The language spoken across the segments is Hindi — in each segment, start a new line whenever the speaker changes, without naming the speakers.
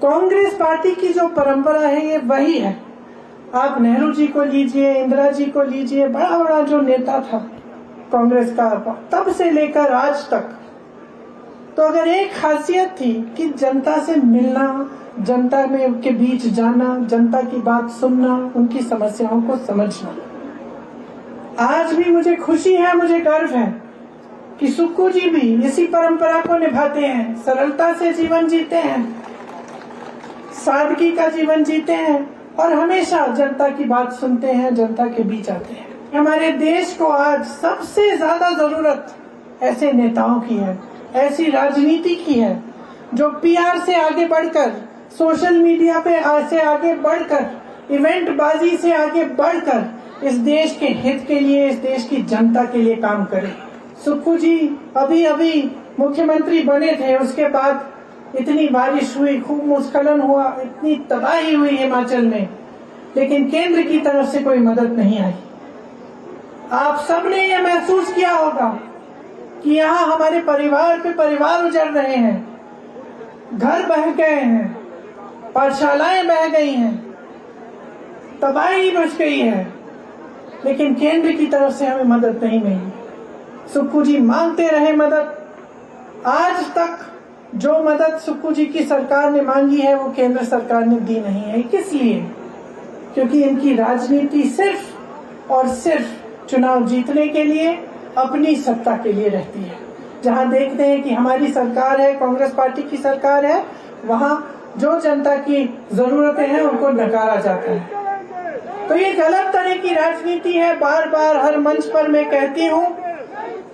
कांग्रेस पार्टी की जो परंपरा है ये वही है। आप नेहरू जी को लीजिए, इंदिरा जी को लीजिए, बड़ा बड़ा जो नेता था कांग्रेस का तब से लेकर आज तक, तो अगर एक खासियत थी कि जनता से मिलना, जनता में के बीच जाना, जनता की बात सुनना, उनकी समस्याओं को समझना। आज भी मुझे खुशी है, मुझे गर्व है कि सुक्खू जी भी इसी परंपरा को निभाते हैं, सरलता से जीवन जीते हैं, सादगी का जीवन जीते हैं और हमेशा जनता की बात सुनते हैं, जनता के बीच आते हैं। हमारे देश को आज सबसे ज्यादा जरूरत ऐसे नेताओं की है, ऐसी राजनीति की है जो पीआर से आगे बढ़कर, सोशल मीडिया पे से आगे बढ़कर, इवेंट बाजी से आगे बढ़कर इस देश के हित के लिए, इस देश की जनता के लिए काम करे। सुक्खू जी अभी मुख्यमंत्री बने थे, उसके बाद इतनी बारिश हुई, खूब भूस्खलन हुआ, इतनी तबाही हुई हिमाचल में, लेकिन केंद्र की तरफ से कोई मदद नहीं आई। आप सबने ये महसूस किया होगा कि यहाँ हमारे परिवार पे परिवार उजड़ रहे हैं, घर बह गए हैं, पाठशालाएं बह गई हैं, तबाही मच गई है, लेकिन केंद्र की तरफ से हमें मदद नहीं मिली। सुक्खू जी मांगते रहे मदद। आज तक जो मदद सुक्खू जी की सरकार ने मांगी है वो केंद्र सरकार ने दी नहीं है। किस लिए? क्योंकि इनकी राजनीति सिर्फ और सिर्फ चुनाव जीतने के लिए, अपनी सत्ता के लिए रहती है। जहां देखते हैं कि हमारी सरकार है, कांग्रेस पार्टी की सरकार है, वहां जो जनता की जरूरतें हैं उनको नकारा जाता है। तो ये गलत तरह की राजनीति है। बार बार हर मंच पर मैं कहती हूँ,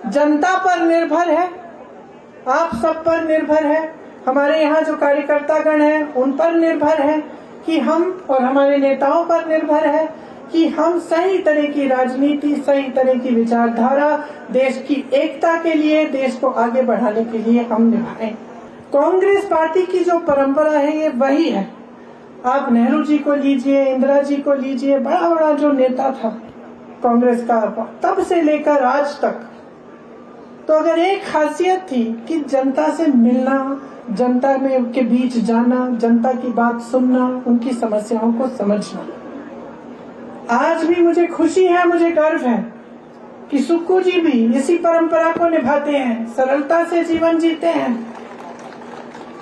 जनता पर निर्भर है, आप सब पर निर्भर है, हमारे यहाँ जो कार्यकर्तागण हैं उन पर निर्भर है कि हम, और हमारे नेताओं पर निर्भर है कि हम सही तरह की राजनीति, सही तरह की विचारधारा देश की एकता के लिए, देश को आगे बढ़ाने के लिए हम निभाएं। कांग्रेस पार्टी की जो परंपरा है ये वही है। आप नेहरू जी को लीजिए, इंदिरा जी को लीजिए, बड़ा बड़ा जो नेता था कांग्रेस का तब से लेकर आज तक, तो अगर एक खासियत थी कि जनता से मिलना, जनता में के बीच जाना, जनता की बात सुनना, उनकी समस्याओं को समझना। आज भी मुझे खुशी है, मुझे गर्व है कि सुक्खू जी भी इसी परंपरा को निभाते हैं, सरलता से जीवन जीते हैं,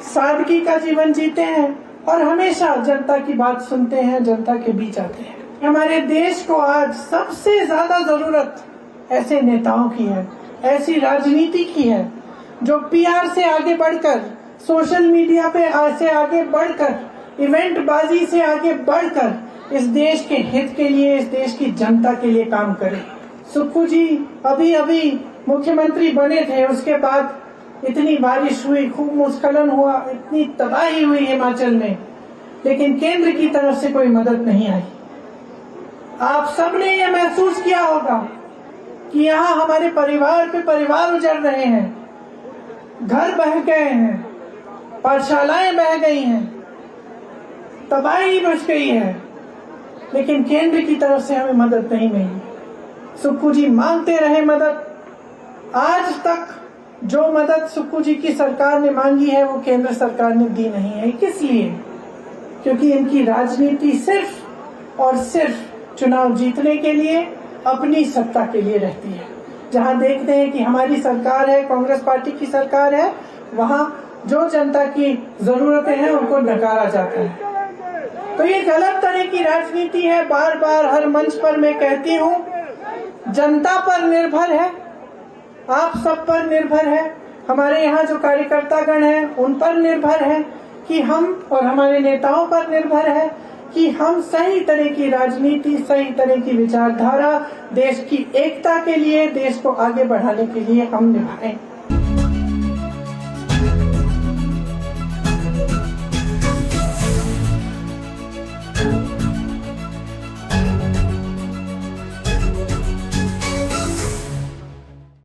सादगी का जीवन जीते हैं और हमेशा जनता की बात सुनते हैं, जनता के बीच आते हैं। हमारे देश को आज सबसे ज्यादा जरूरत ऐसे नेताओं की है, ऐसी राजनीति की है जो पीआर से आगे बढ़कर, सोशल मीडिया पे से आगे बढ़कर, इवेंट बाजी से आगे बढ़कर इस देश के हित के लिए, इस देश की जनता के लिए काम करे। सुक्खू जी अभी मुख्यमंत्री बने थे, उसके बाद इतनी बारिश हुई, खूब भूस्खलन हुआ, इतनी तबाही हुई हिमाचल में, लेकिन केंद्र की तरफ से कोई मदद नहीं आई। आप सबने ये महसूस किया होगा कि यहाँ हमारे परिवार पे परिवार उजड़ रहे हैं, घर बह गए हैं, पाठशालाएं बह गई हैं, तबाही मच गई है, लेकिन केंद्र की तरफ से हमें मदद नहीं मिली। सुक्खू जी मांगते रहे मदद। आज तक जो मदद सुक्खू जी की सरकार ने मांगी है वो केंद्र सरकार ने दी नहीं है। किस लिए? क्योंकि इनकी राजनीति सिर्फ और सिर्फ चुनाव जीतने के लिए, अपनी सत्ता के लिए रहती है। जहां देखते हैं कि हमारी सरकार है, कांग्रेस पार्टी की सरकार है, वहां जो जनता की जरूरतें हैं उनको नकारा जाता है। तो ये गलत तरह की राजनीति है। बार बार हर मंच पर मैं कहती हूँ, जनता पर निर्भर है, आप सब पर निर्भर है, हमारे यहाँ जो कार्यकर्तागण हैं उन पर निर्भर है कि हम, और हमारे नेताओं पर निर्भर है कि हम सही तरह की राजनीति, सही तरह की विचारधारा देश की एकता के लिए, देश को आगे बढ़ाने के लिए हम निभाएं।